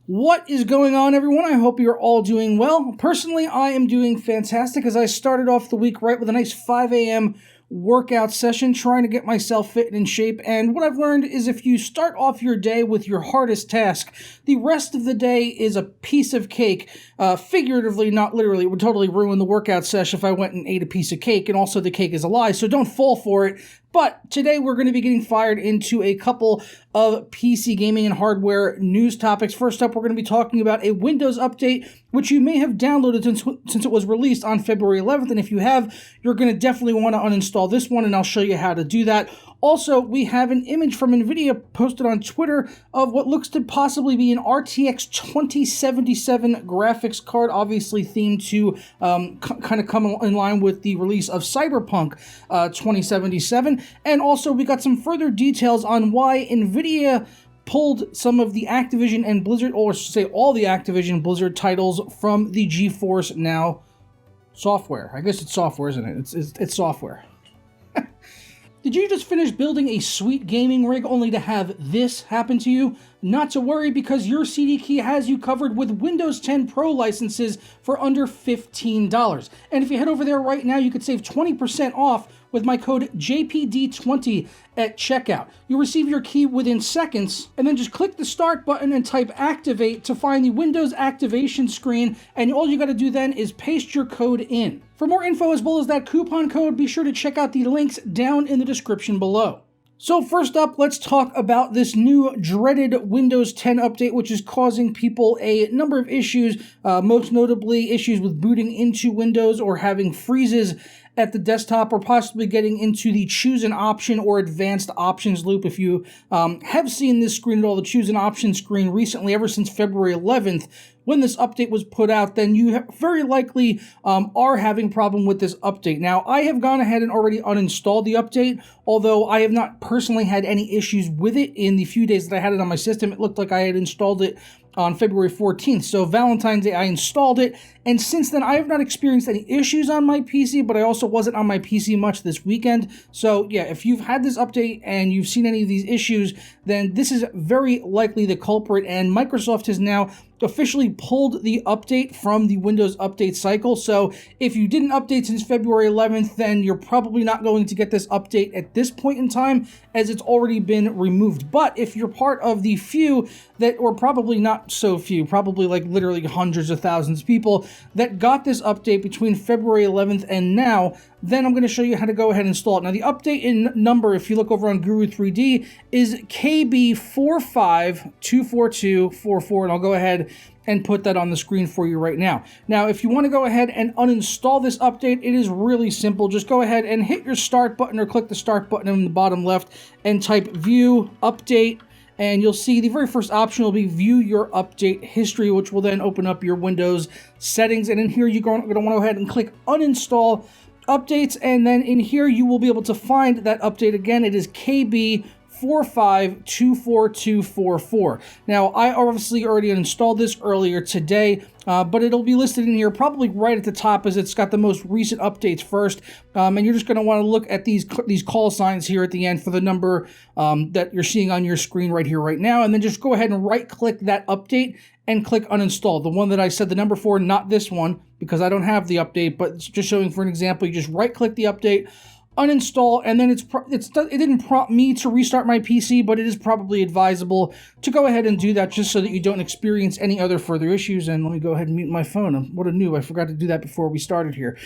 What is going on, everyone? I hope you're all doing well. Personally, I am doing fantastic as I started off the week right with a nice 5 a.m. workout session, trying to get myself fit and in shape. And what I've learned is if you start off your day with your hardest task, the rest of the day is a piece of cake. Figuratively, not literally. It would totally ruin the workout session if I went and ate a piece of cake, and also the cake is a lie, so don't fall for it. But today we're going to be getting fired into a couple of PC gaming and hardware news topics. First up, we're going to be talking about a Windows update, which you may have downloaded since it was released on February 11th. And if you have, you're going to definitely want to uninstall this one, and I'll show you how to do that. Also, we have an image from NVIDIA posted on Twitter of what looks to possibly be an RTX 2077 graphics card, obviously themed to kind of come in line with the release of Cyberpunk 2077. And also, we got some further details on why NVIDIA pulled some of the Activision and Blizzard, or I should say all the Activision Blizzard titles from the GeForce Now software. I guess it's software, isn't it? It's software. Did you just finish building a sweet gaming rig only to have this happen to you? Not to worry, because your CD Key has you covered with Windows 10 Pro licenses for under $15. And if you head over there right now, you could save 20% off with my code JPD20 at checkout. You'll receive your key within seconds, and then just click the start button and type activate to find the Windows activation screen, and all you gotta do then is paste your code in. For more info as well as that coupon code, be sure to check out the links down in the description below. So first up, let's talk about this new dreaded Windows 10 update, which is causing people a number of issues, most notably issues with booting into Windows or having freezes at the desktop, or possibly getting into the choose an option or advanced options loop. If you have seen this screen at all, the choose an option screen recently, ever since February 11th, when this update was put out, then you very likely are having problem with this update. Now, I have gone ahead and already uninstalled the update, although I have not personally had any issues with it in the few days that I had it on my system. It looked like I had installed it on February 14th. So Valentine's Day, I installed it, and since then I have not experienced any issues on my PC, but I also wasn't on my PC much this weekend. So yeah, if you've had this update and you've seen any of these issues, then this is very likely the culprit, and Microsoft has now officially pulled the update from the Windows update cycle. So if you didn't update since February 11th, then you're probably not going to get this update at this point in time, as it's already been removed. But if you're part of the few that, or probably not so few, probably like literally hundreds of thousands of people that got this update between February 11th and now, then I'm going to show you how to go ahead and install it. Now, the update in number, if you look over on Guru 3D, is KB4524244, and I'll go ahead and put that on the screen for you right now. Now, if you want to go ahead and uninstall this update, it is really simple. Just go ahead and hit your start button, or click the start button in the bottom left, and type view update, and you'll see the very first option will be view your update history, which will then open up your Windows settings. And in here, you're going to want to go ahead and click uninstall updates, and then in here you will be able to find that update again. It is KB4524244. Now, I obviously already installed this earlier today, but it'll be listed in here probably right at the top, as it's got the most recent updates first. And you're just going to want to look at these call signs here at the end for the number that you're seeing on your screen right here, right now. And then just go ahead and right-click that update and click uninstall. The one that I said the number for, not this one, because I don't have the update, but it's just showing for an example. You just right-click the update, uninstall, and then it didn't prompt me to restart my PC, but it is probably advisable to go ahead and do that, just so that you don't experience any other further issues. And let me go ahead and mute my phone. What a noob. I forgot to do that before we started here.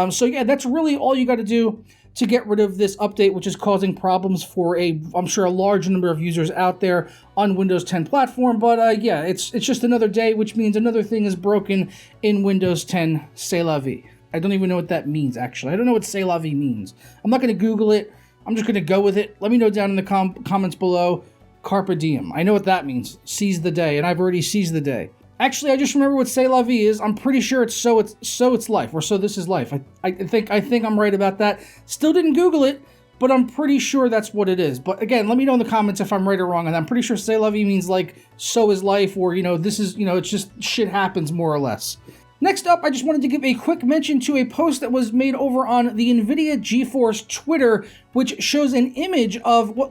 So yeah, that's really all you got to do to get rid of this update, which is causing problems for I'm sure a large number of users out there on Windows 10 platform. But yeah, it's just another day, which means another thing is broken in Windows 10. C'est la vie. I don't even know what that means, actually. I don't know what c'est la vie means. I'm not going to Google it. I'm just going to go with it. Let me know down in the comments below. Carpe diem. I know what that means. Seize the day, and I've already seized the day. Actually, I just remember what c'est la vie is. I'm pretty sure it's so it's life, or so this is life. I think I'm right about that. Still didn't Google it, but I'm pretty sure that's what it is. But again, let me know in the comments if I'm right or wrong. And I'm pretty sure c'est la vie means like so is life, or this is it's just shit happens, more or less. Next up, I just wanted to give a quick mention to a post that was made over on the NVIDIA GeForce Twitter, which shows an image of what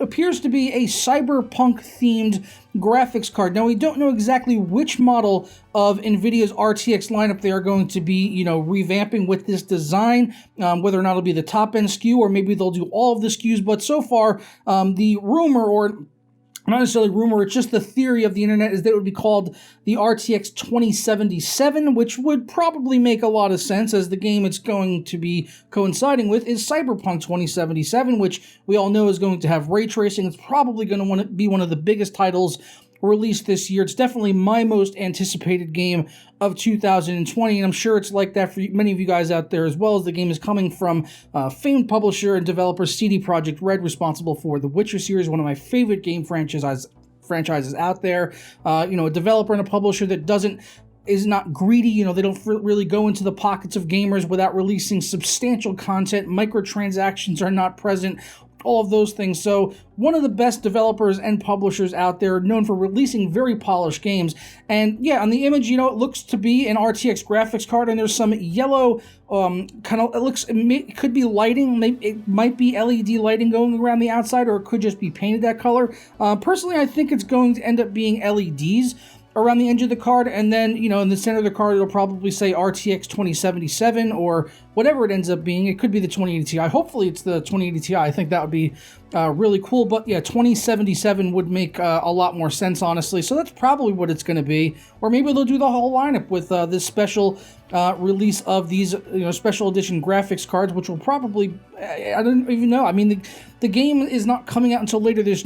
appears to be a cyberpunk-themed graphics card. Now, we don't know exactly which model of NVIDIA's RTX lineup they are going to be, revamping with this design, whether or not it'll be the top-end SKU or maybe they'll do all of the SKUs, but so far, the rumor, or not necessarily rumor, it's just the theory of the internet, is that it would be called the RTX 2077, which would probably make a lot of sense, as the game it's going to be coinciding with is Cyberpunk 2077, which we all know is going to have ray tracing. It's probably going to want to be one of the biggest titles released this year. It's definitely my most anticipated game of 2020, and I'm sure it's like that for many of you guys out there as well, as the game is coming from famed publisher and developer CD Projekt Red, responsible for the Witcher series, one of my favorite game franchises out there. A developer and a publisher that is not greedy. They don't really go into the pockets of gamers without releasing substantial content. Microtransactions are not present. All of those things. So one of the best developers and publishers out there, known for releasing very polished games. And yeah, on the image, it looks to be an RTX graphics card, and there's some yellow it could be lighting. It might be LED lighting going around the outside, or it could just be painted that color. Personally, I think it's going to end up being LEDs around the edge of the card, and then, in the center of the card, it'll probably say RTX 2077 or whatever it ends up being. It could be the 2080 Ti. Hopefully it's the 2080 Ti. I think that would be really cool, but yeah, 2077 would make a lot more sense, honestly. So that's probably what it's going to be, or maybe they'll do the whole lineup with this special release of these, special edition graphics cards, which will probably, I don't even know. I mean, the game is not coming out until later this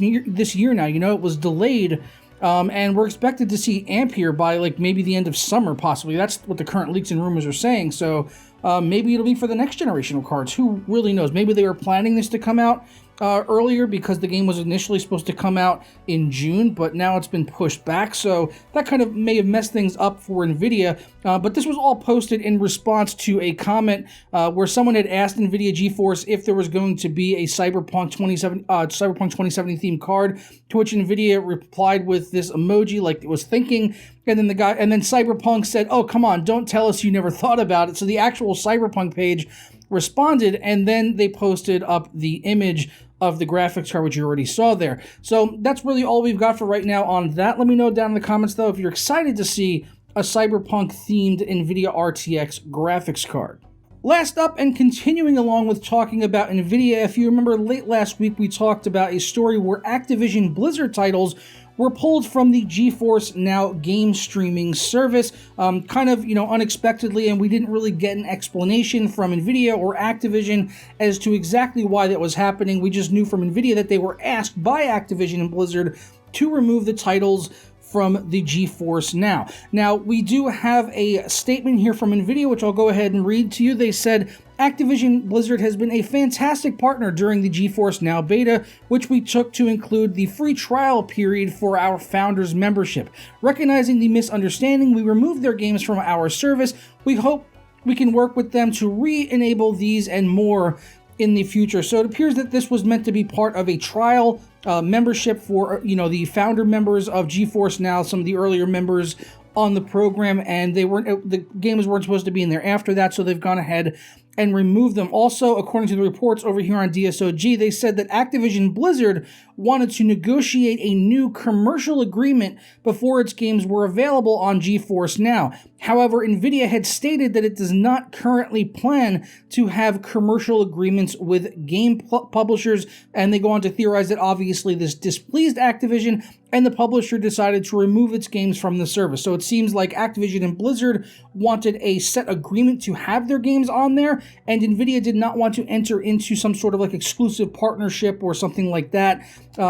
year now. It was delayed. And we're expected to see Ampere by maybe the end of summer, possibly. That's what the current leaks and rumors are saying. So maybe it'll be for the next generation of cards. Who really knows? Maybe they were planning this to come out earlier, because the game was initially supposed to come out in June, but now it's been pushed back. So that kind of may have messed things up for NVIDIA. But this was all posted in response to a comment where someone had asked NVIDIA GeForce if there was going to be a Cyberpunk 2070 themed card, to which NVIDIA replied with this emoji like it was thinking. And then Cyberpunk said, "Oh, come on, don't tell us you never thought about it." So the actual Cyberpunk page responded, and then they posted up the image of the graphics card, which you already saw there. So that's really all we've got for right now on that. Let me know down in the comments, though, if you're excited to see a Cyberpunk-themed NVIDIA RTX graphics card. Last up, and continuing along with talking about NVIDIA, if you remember late last week, we talked about a story where Activision Blizzard titles were pulled from the GeForce Now game streaming service, unexpectedly, and we didn't really get an explanation from NVIDIA or Activision as to exactly why that was happening. We just knew from NVIDIA that they were asked by Activision and Blizzard to remove the titles from the GeForce Now. Now, we do have a statement here from NVIDIA, which I'll go ahead and read to you. They said, Activision Blizzard has been a fantastic partner during the GeForce Now beta, which we took to include the free trial period for our founders' membership. Recognizing the misunderstanding, we removed their games from our service. We hope we can work with them to re-enable these and more in the future. So it appears that this was meant to be part of a trial membership for the founder members of GeForce Now, some of the earlier members on the program, and the games weren't supposed to be in there after that, so they've gone ahead and removed them. Also, according to the reports over here on DSOG, they said that Activision Blizzard wanted to negotiate a new commercial agreement before its games were available on GeForce Now. However, NVIDIA had stated that it does not currently plan to have commercial agreements with game publishers, and they go on to theorize that obviously this displeased Activision, and the publisher decided to remove its games from the service. So it seems like Activision and Blizzard wanted a set agreement to have their games on there, and NVIDIA did not want to enter into some sort of exclusive partnership or something like that.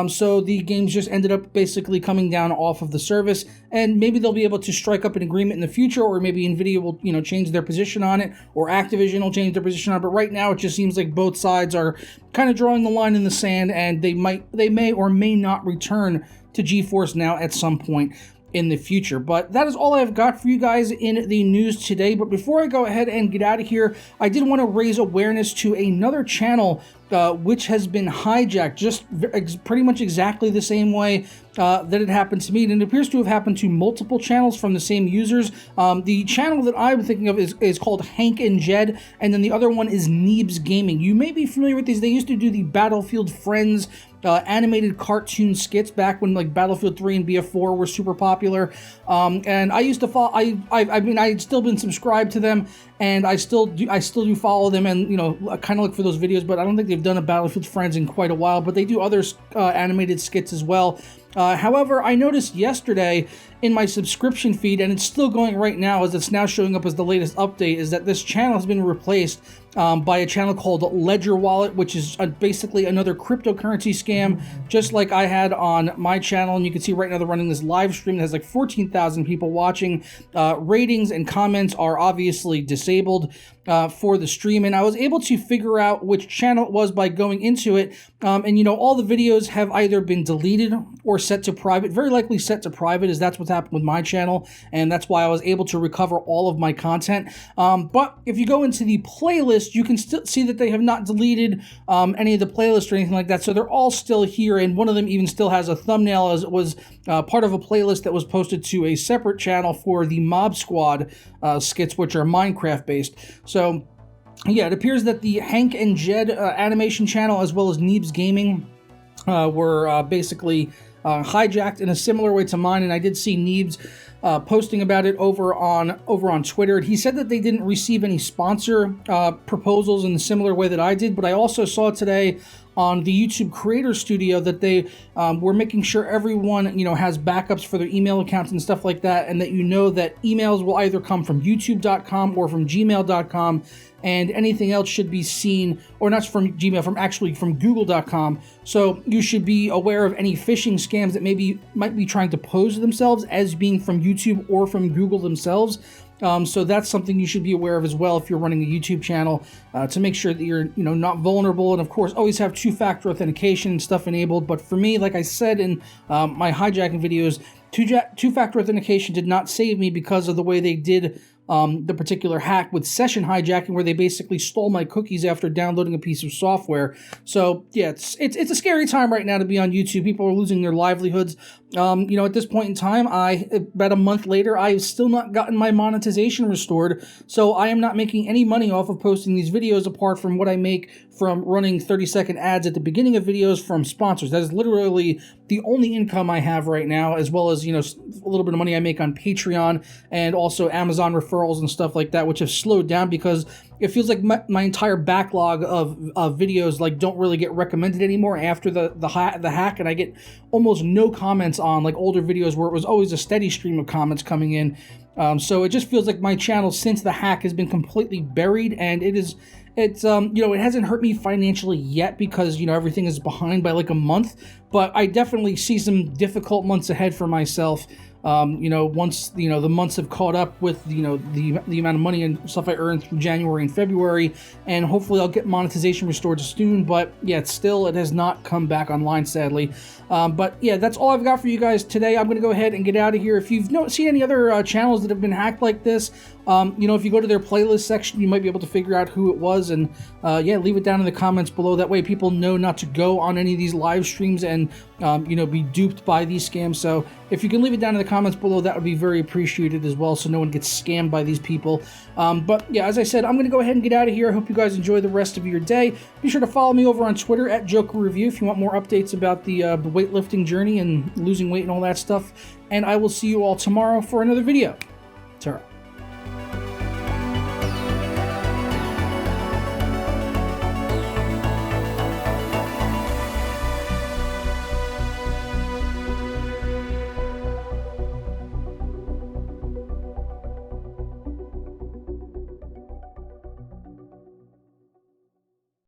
So the games just ended up basically coming down off of the service, and maybe they'll be able to strike up an agreement in the future, or maybe NVIDIA will, change their position on it, or Activision will change their position on it. But right now, it just seems like both sides are kind of drawing the line in the sand, and they may or may not return to GeForce Now at some point in the future. But that is all I've got for you guys in the news today. But before I go ahead and get out of here, I did want to raise awareness to another channel which has been hijacked just pretty much exactly the same way that it happened to me. And it appears to have happened to multiple channels from the same users. The channel that I'm thinking of is called Hank and Jed, and then the other one is Neebs Gaming. You may be familiar with these. They used to do the Battlefield Friends animated cartoon skits back when like Battlefield 3 and BF4 were super popular. And I used to follow. I mean, I'd still been subscribed to them, and I still do follow them, and kind of look for those videos. But I don't think they've done a Battlefield Friends in quite a while. But they do other animated skits as well. However, I noticed yesterday in my subscription feed, and it's still going right now as it's now showing up as the latest update, is that this channel has been replaced by a channel called Ledger Wallet, which is basically another cryptocurrency scam, just like I had on my channel. And you can see right now they're running this live stream that has like 14,000 people watching. Ratings and comments are obviously disabled for the stream, and I was able to figure out which channel it was by going into it. And all the videos have either been deleted or set to private, very likely set to private, as that's what's happened with my channel, and that's why I was able to recover all of my content. But if you go into the playlist, you can still see that they have not deleted any of the playlists or anything like that, so they're all still here, and one of them even still has a thumbnail, as it was part of a playlist that was posted to a separate channel for the Mob Squad skits, which are Minecraft based. So yeah, it appears that the Hank and Jed animation channel, as well as Neebs Gaming, were basically hijacked in a similar way to mine, and I did see Neebs posting about it over on Twitter. He said that they didn't receive any sponsor proposals in the similar way that I did, but I also saw today on the YouTube Creator Studio that they were making sure everyone has backups for their email accounts and stuff like that, and that that emails will either come from youtube.com or from gmail.com, and anything else should be seen, or not from Gmail, from google.com. So you should be aware of any phishing scams that might be trying to pose themselves as being from YouTube or from Google themselves. So that's something you should be aware of as well if you're running a YouTube channel, to make sure that you're not vulnerable, and of course always have two-factor authentication and stuff enabled. But for me, like I said in my hijacking videos, two-factor authentication did not save me because of the way they did the particular hack with session hijacking, where they basically stole my cookies after downloading a piece of software. So yeah, it's a scary time right now to be on YouTube. People are losing their livelihoods. At this point in time, about a month later, I've still not gotten my monetization restored, so I am not making any money off of posting these videos apart from what I make from running 30-second ads at the beginning of videos from sponsors. That is literally the only income I have right now, as well as, a little bit of money I make on Patreon and also Amazon referrals and stuff like that, which have slowed down because it feels like my entire backlog of videos don't really get recommended anymore after the hack, and I get almost no comments on older videos where it was always a steady stream of comments coming in. So it just feels like my channel since the hack has been completely buried, and it hasn't hurt me financially yet because everything is behind by a month, but I definitely see some difficult months ahead for myself. Once the months have caught up with the amount of money and stuff I earned through January and February, and hopefully I'll get monetization restored soon. But yeah, it has not come back online, sadly. But yeah, that's all I've got for you guys today. I'm gonna go ahead and get out of here. If you've seen any other channels that have been hacked like this, if you go to their playlist section, you might be able to figure out who it was, and yeah, leave it down in the comments below. That way people know not to go on any of these live streams and be duped by these scams. So if you can leave it down in the comments below, that would be very appreciated as well, so no one gets scammed by these people. But yeah, as I said, I'm going to go ahead and get out of here. I hope you guys enjoy the rest of your day. Be sure to follow me over on Twitter at Joker Review if you want more updates about the weightlifting journey and losing weight and all that stuff. And I will see you all tomorrow for another video. Ta-ra.